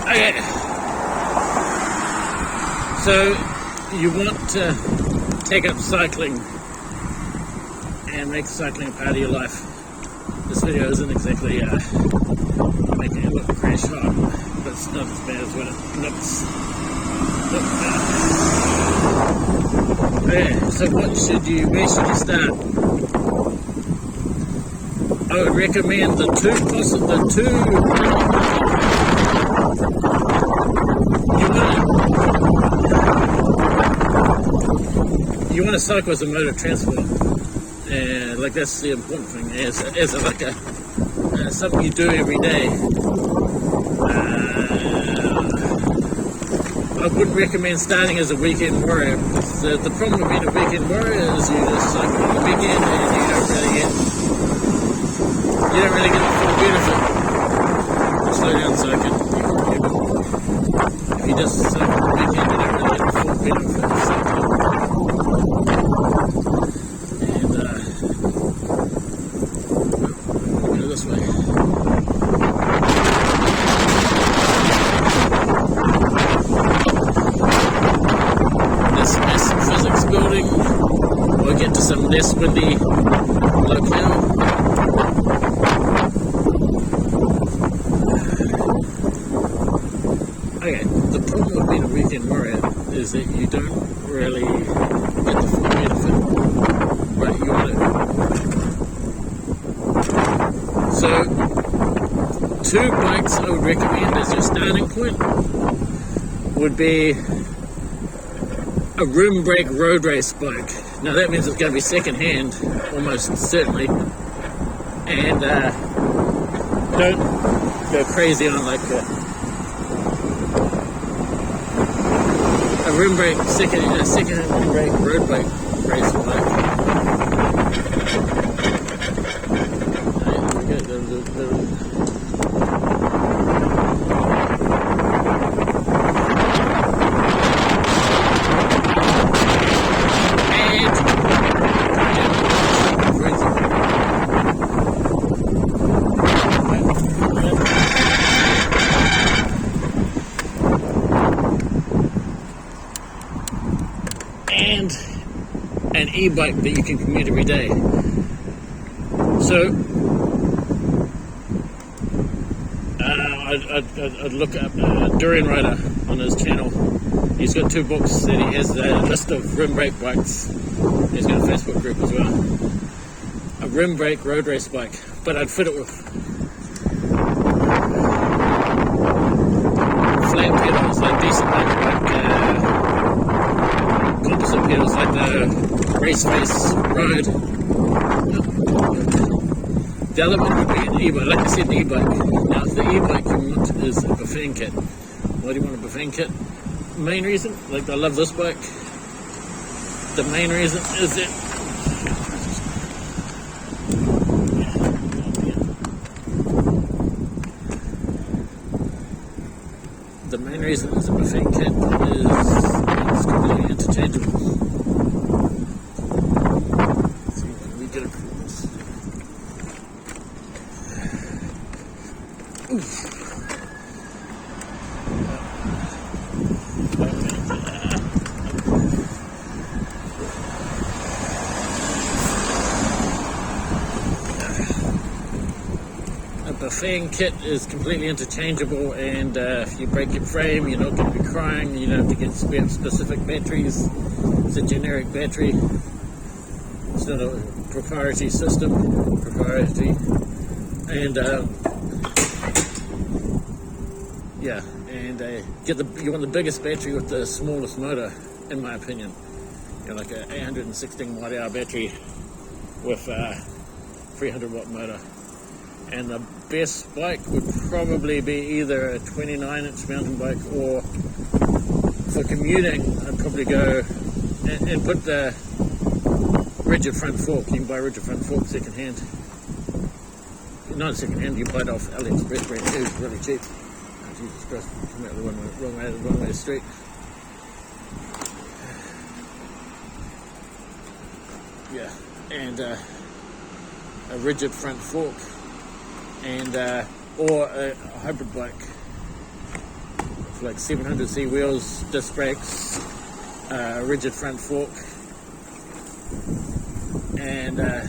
Okay. So you want to take up cycling and make cycling a part of your life. This video isn't exactly making it look crash hot, but it's not as bad as what it looks bad. Okay, so where should you start? I would recommend the you want to cycle as a mode of transport. Like that's the important thing, as something you do every day. I wouldn't recommend starting as a weekend warrior. The problem with being a weekend warrior is you just cycle on the weekend and you don't really get the full benefit. Slow down cycling. If you just cycle on the weekend, you don't really get the full benefit of cycling. And go this way. This massive physics building. We'll get to some less windy locale. Okay, the problem with being a weekend warrior is that you don't really get the full benefit, but you want to. So, 2 bikes I would recommend as your starting point would be a rim brake road race bike. Now that means it's going to be second hand, almost certainly, and don't go crazy on like a rim brake, second hand rim brake road bike race bike. And an e-bike that you can commute every day. So I'd look up Durian Rider on his channel. He's got 2 books that he has a list of rim brake bikes. He's got a Facebook group as well. A rim brake road race bike, but I'd fit it with flat pedals, like decent bike composite pedals, like the Race Face Road. The other one would be an e-bike, like I said, an e-bike. Now, the e-bike you want is a Bafang kit. Why do you want a Bafang kit? Main reason, like I love this bike. The main reason is that the Bafang kit is it's completely interchangeable. Let's see when we get across. Oof. A Bafang kit is completely interchangeable, and if you break your frame, you're not going to be crying. You don't have to get specific batteries. It's a generic battery. It's not a proprietary system. And yeah, and you want the biggest battery with the smallest motor, in my opinion. You know, like a 816 watt-hour battery with a 300 watt motor. And the best bike would probably be either a 29-inch mountain bike, or for commuting, I'd probably go and put the rigid front fork. You can buy a rigid front fork second hand. Not second hand, you can buy it off AliExpress brand new, it's really cheap. Oh, Jesus Christ, come out the wrong way street. Yeah, and a rigid front fork, and or a hybrid bike. like 700C wheels, disc brakes, rigid front fork, and a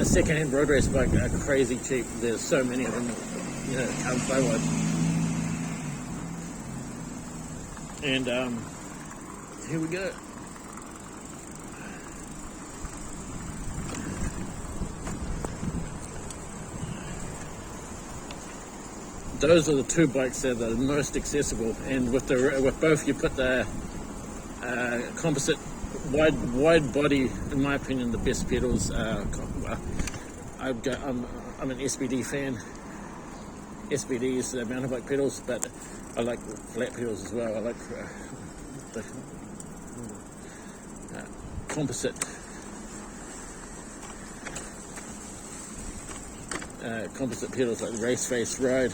second-hand road race bike are crazy cheap. There's so many of them, can't buy one. And here we go. Those are the two bikes that are the most accessible, and with both you put the composite wide body, in my opinion, the best pedals. I'm an SBD fan. SBD is the mountain bike pedals, but I like flat pedals as well. I like the composite pedals like the Race Face Ride.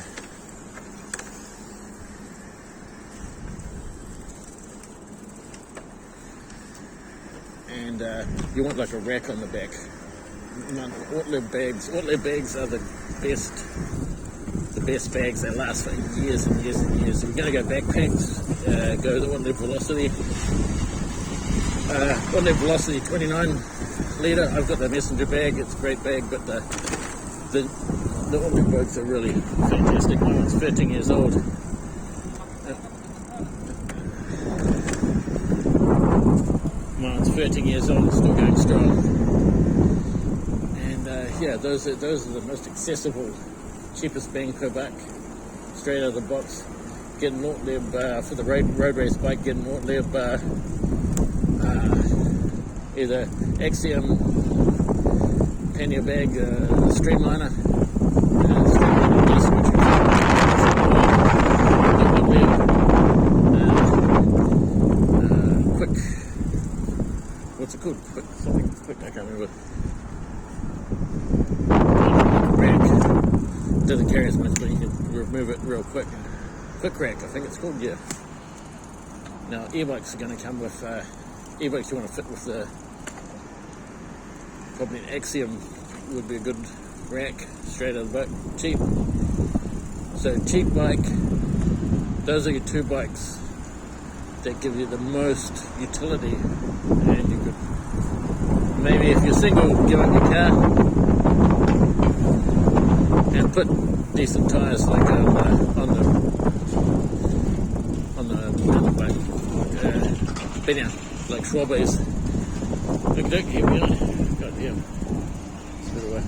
And you want like a rack on the back. Ortlieb bags are the best bags. They last for years and years and years. If you're going to go backpacks, go the Ortlieb Velocity. Ortlieb Velocity 29 litre. I've got the messenger bag. It's a great bag, but the Ortlieb bags are really fantastic. My one's 13 years old. Mine's 13 years old, still going strong. And those are the most accessible, cheapest bang per buck, straight out of the box. Get an Ortlieb for the road race bike. Get an Ortlieb either Axiom pannier bag, Streamliner, what's it called? Something quick, I can't remember. Rack. Doesn't carry as much, but you can remove it real quick. Quick rack, I think it's called, yeah. Now, e-bikes are going to come with, e-bikes you want to fit with probably an Axiom would be a good rack, straight out of the boat, cheap. So, cheap bike, those are your two bikes that give you the most utility, and you could maybe, if you're single, give up your car and put decent tires like on the mountain bike, like Schwalbe's. Look, here we are. God damn, it's a bit away.